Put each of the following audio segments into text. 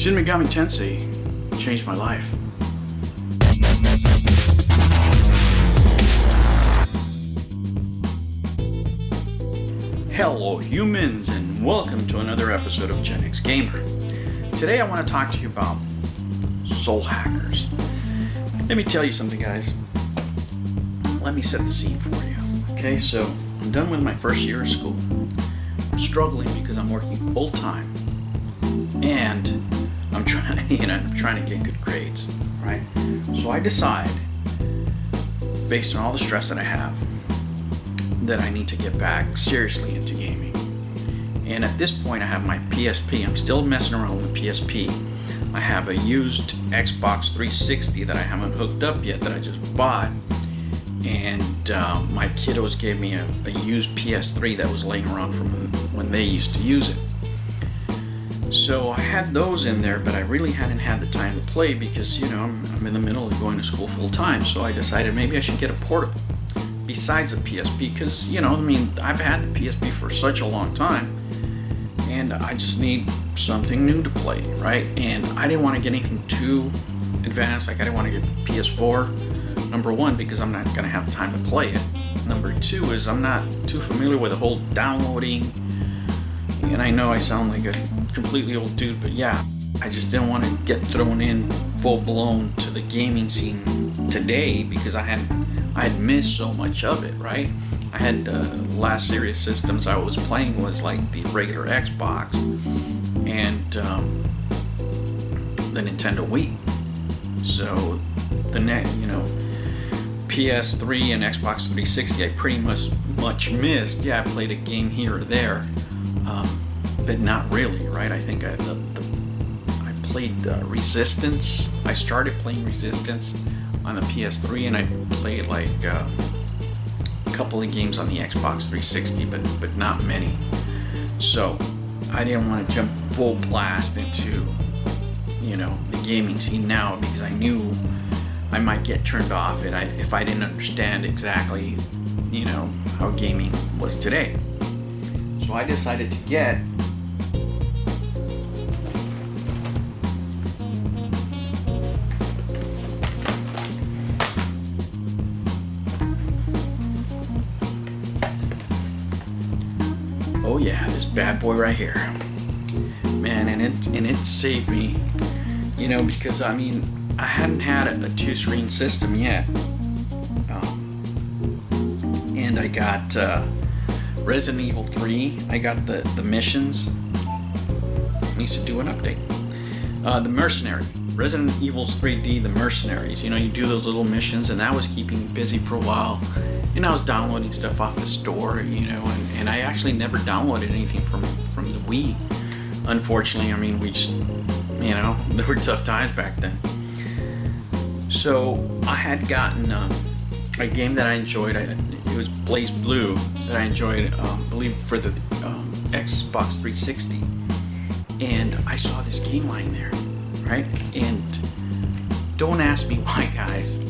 Shin Megami Tensei changed my life. Hello humans, and welcome to another episode of Gen X Gamer. Today I want to talk to you about soul hackers. Let me tell you something, guys. Let me set the scene for you. Okay, so I'm done with my first year of school. I'm struggling because I'm working full time, and I'm trying to get good grades, right? So I decide, based on all the stress that I have, that I need to get back seriously into gaming. And at this point, I have my PSP. I'm still messing around with the PSP. I have a used Xbox 360 that I haven't hooked up yet, that I just bought. And my kiddos gave me a used PS3 that was laying around from when they used to use it. So I had those in there, but I really hadn't had the time to play because, I'm in the middle of going to school full time. So I decided maybe I should get a portable besides the PSP because, I've had the PSP for such a long time and I just need something new to play, right? And I didn't want to get anything too advanced. Like I didn't want to get PS4, number one, because I'm not going to have time to play it. Number two is I'm not too familiar with the whole downloading. And I know I sound like a completely old dude, but yeah, I just didn't want to get thrown in full blown to the gaming scene today because I had missed so much of it, right? I had last serious systems I was playing was like the regular Xbox and the Nintendo Wii. So the PS3 and Xbox 360 I pretty much missed. Yeah, I played a game here or there. But not really, right? I think I played Resistance. I started playing Resistance on the PS3, and I played like a couple of games on the Xbox 360, but not many. So I didn't want to jump full blast into the gaming scene now because I knew I might get turned off if I didn't understand exactly how gaming was today. So I decided to get this bad boy right here, man, and it saved me, because I hadn't had a two-screen system yet, and I got Resident Evil 3. I got the missions. Needs to do an update. The Mercenary, Resident Evil's 3D, the Mercenaries. You do those little missions, and that was keeping me busy for a while. And I was downloading stuff off the store, and I actually never downloaded anything from the Wii. Unfortunately, we just, there were tough times back then. So I had gotten a game that I enjoyed. It was Blaze Blue that I enjoyed, I believe, for the Xbox 360. And I saw this game lying there, right? And don't ask me why, guys.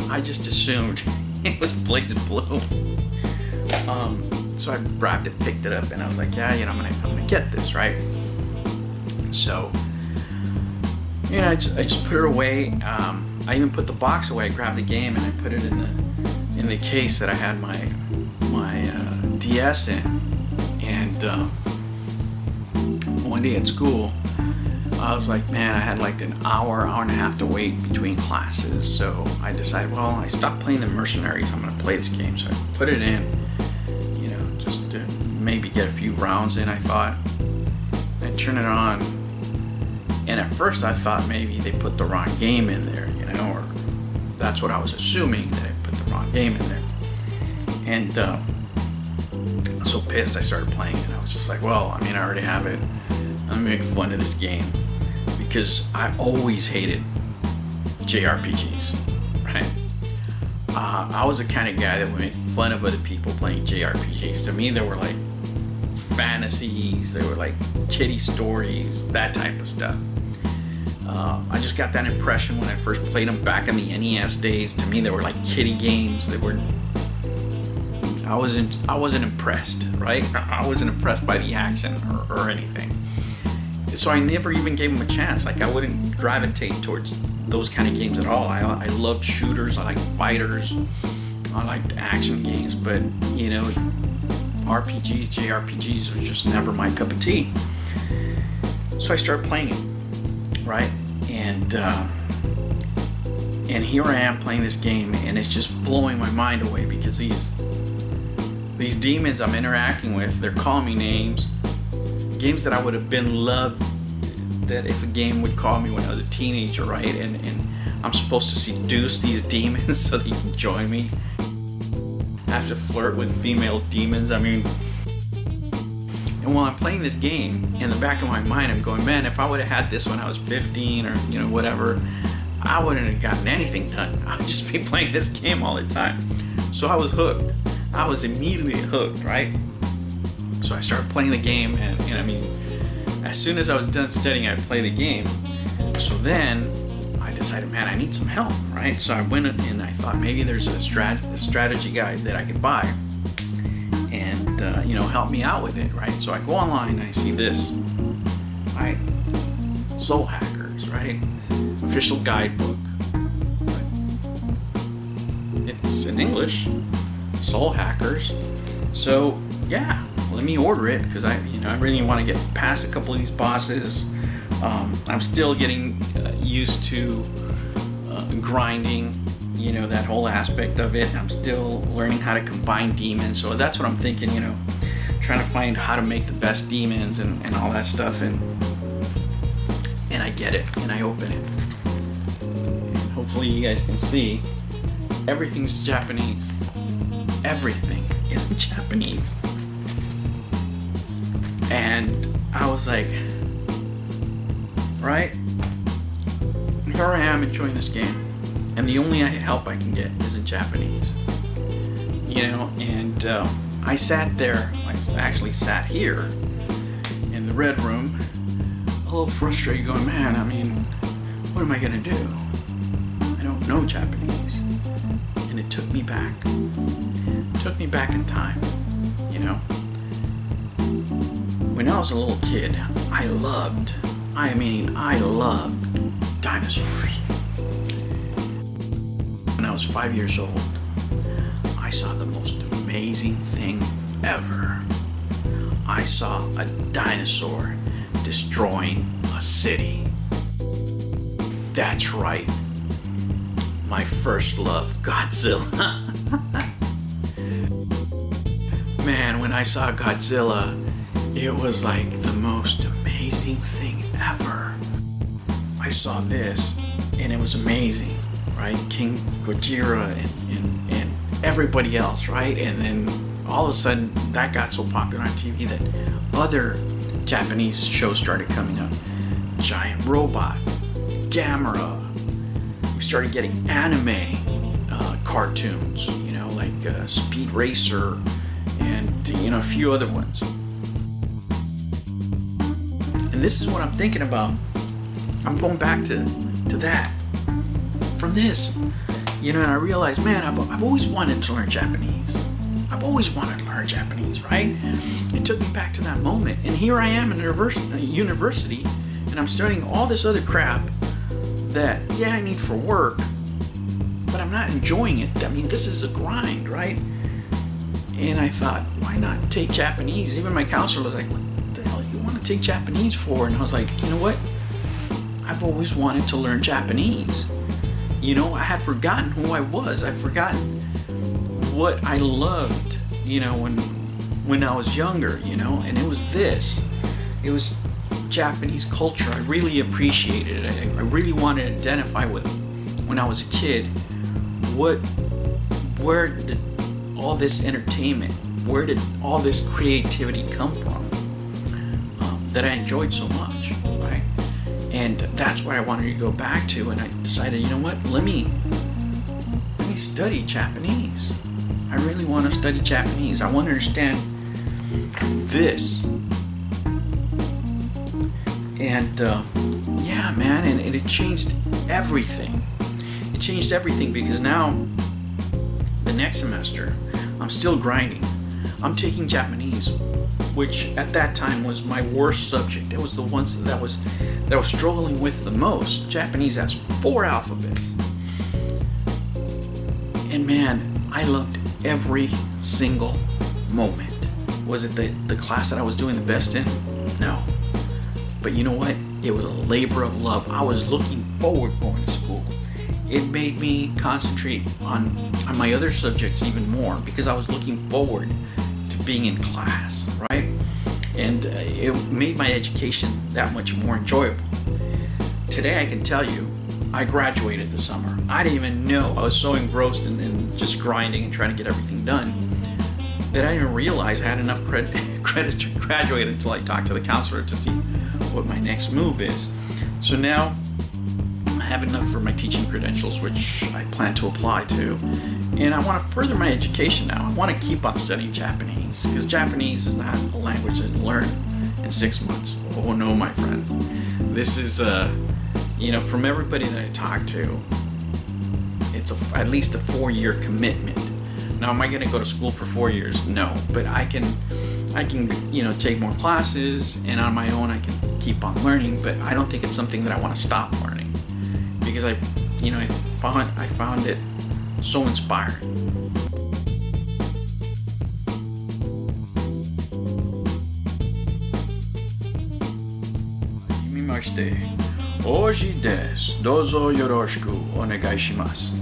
I just assumed it was Blaze Blue. So I grabbed it, picked it up, and I was like, yeah, I'm gonna get this, right? So, I just put it away. I even put the box away. I grabbed the game and I put it in the case that I had my DS in. And one day at school, I was like, man, I had like an hour and a half to wait between classes. So I decided, well, I stopped playing the Mercenaries. I'm going to play this game. So I put it in, just to maybe get a few rounds in, I thought. I turned it on. And at first I thought maybe they put the wrong game in there, or that's what I was assuming, that I put the wrong game in there. And I was so pissed I started playing it. I was just like, well, I already have it. I'm gonna make fun of this game because I always hated JRPGs, right? I was the kind of guy that would make fun of other people playing JRPGs. To me, they were like fantasies, they were like kiddie stories, that type of stuff. I just got that impression when I first played them back in the NES days. To me, they were like kiddie games. I wasn't impressed, right? I wasn't impressed by the action or anything. so I never even gave them a chance. Like, I wouldn't gravitate towards those kind of games at all. I loved shooters, I liked fighters, I liked action games, but you know, RPGs, JRPGs were just never my cup of tea. So I started playing it, right? And here I am playing this game, and it's just blowing my mind away, because these demons I'm interacting with, they're calling me names. Games that I would have been loved, that if a game would call me when I was a teenager, right? And I'm supposed to seduce these demons so they can join me. I have to flirt with female demons. I mean, and while I'm playing this game, in the back of my mind, I'm going, man, if I would have had this when I was 15 or, you know, whatever, I wouldn't have gotten anything done. I would just be playing this game all the time. So I was hooked. I was immediately hooked, right? So I started playing the game, and I mean, as soon as I was done studying, I'd play the game. So then I decided, man, I need some help, right? So I went and I thought maybe there's a strategy guide that I could buy and, you know, help me out with it, right? So I go online and I see this, right? Soul Hackers, right? Official guidebook. It's in English. Soul Hackers. So yeah, let me order it, because I really want to get past a couple of these bosses. I'm still getting used to grinding, you know, that whole aspect of it. I'm still learning how to combine demons, so that's what I'm thinking, you know, trying to find how to make the best demons and all that stuff, and I get it, and I open it, and hopefully you guys can see everything's Japanese. Everything is in Japanese. And I was like, right, here I am enjoying this game, and the only help I can get is in Japanese, you know. And I sat there, I actually sat here in the red room, a little frustrated, going, man, I mean, what am I gonna do? I don't know Japanese. And it took me back in time, you know. When I was a little kid, I loved dinosaurs. When I was 5 years old, I saw the most amazing thing ever. I saw a dinosaur destroying a city. That's right. My first love, Godzilla. Man, when I saw Godzilla, it was like the most amazing thing ever. I saw this, and it was amazing, right? King Gojira and everybody else, right? And then all of a sudden, that got so popular on TV that other Japanese shows started coming up. Giant Robot, Gamera. We started getting anime cartoons, you know, like Speed Racer, and, you know, a few other ones. And this is what I'm thinking about. I'm going back to that. From this, you know, and I realized, man, I've always wanted to learn Japanese. I've always wanted to learn Japanese, right? It took me back to that moment. And here I am in a university, and I'm studying all this other crap that, yeah, I need for work, but I'm not enjoying it. I mean, this is a grind, right? And I thought, why not take Japanese? Even my counselor was like, what the hell you want to take Japanese for? And I was like, you know what? I've always wanted to learn Japanese. You know, I had forgotten who I was. I'd forgotten what I loved, you know, when I was younger, you know, and it was this. It was Japanese culture. I really appreciated it. I really wanted to identify with, when I was a kid, where did all this entertainment, where did all this creativity come from that I enjoyed so much, right? And that's what I wanted to go back to, and I decided, you know what, let me study Japanese. I really want to study Japanese. I want to understand this. And yeah, man, and it changed everything. It changed everything, because now the next semester I'm still grinding. I'm taking Japanese which at that time was my worst subject. It was the ones that was struggling with the most. Japanese has 4 alphabets. And man, I loved every single moment. Was it the class that I was doing the best in? No. But you know what? It was a labor of love. I was looking forward going to school. It made me concentrate on my other subjects even more because I was looking forward to being in class, right? And it made my education that much more enjoyable. Today I can tell you, I graduated this summer. I didn't even know. I was so engrossed in just grinding and trying to get everything done that I didn't realize I had enough credits to graduate until I talked to the counselor to see what my next move is. So now I have enough for my teaching credentials, which I plan to apply to. And I want to further my education now. I want to keep on studying Japanese because Japanese is not a language that you learn in 6 months. Oh no, my friends. This is from everybody that I talk to, it's at least a 4-year commitment. Now, am I going to go to school for 4 years? No, but I can take more classes, and on my own I can keep on learning. But I don't think it's something that I want to stop learning because I found it so inspiring. はじめまして。王子です。どうぞよろしくお願いします。